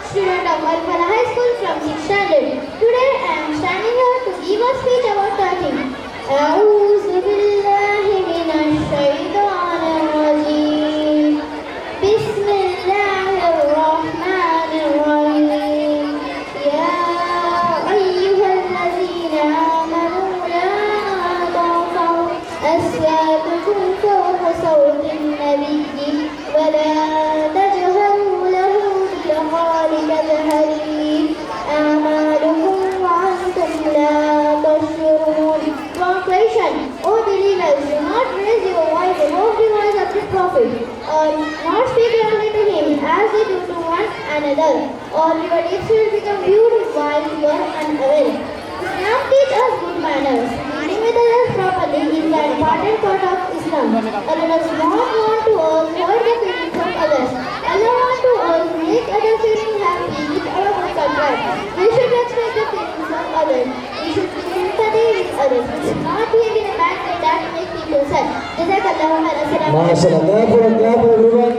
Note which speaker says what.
Speaker 1: student of Al-Falah High School from 6th standard. Today I am standing here to give a speech about talking. أعوذ بالله من الشيطان الرجيم. بسم الله الرحمن الرحيم. يا أيها الذين آمنوا لا ترفعوا أصواتكم فوق صوت النبي ولا تجهروا له بالقول كجهر أعمالكم وأنتم لا تشعرون. Translation: O believers, do not raise your voice above the voice of the Prophet, or not speak loudly to him as they do to one another, or your lips will become mute while you are unaware. Islam teaches us good manners. Dealing with others properly is an important part of Islam. Allah does not want to hurt the feelings of others. Allah wants to make others feeling happy with our good conduct. We should respect the feelings of others. We should be sympathy with others. We should not behave in a bad way that makes people sad. Jazakallahu khairan.
Speaker 2: MashaAllah. Clap for everyone.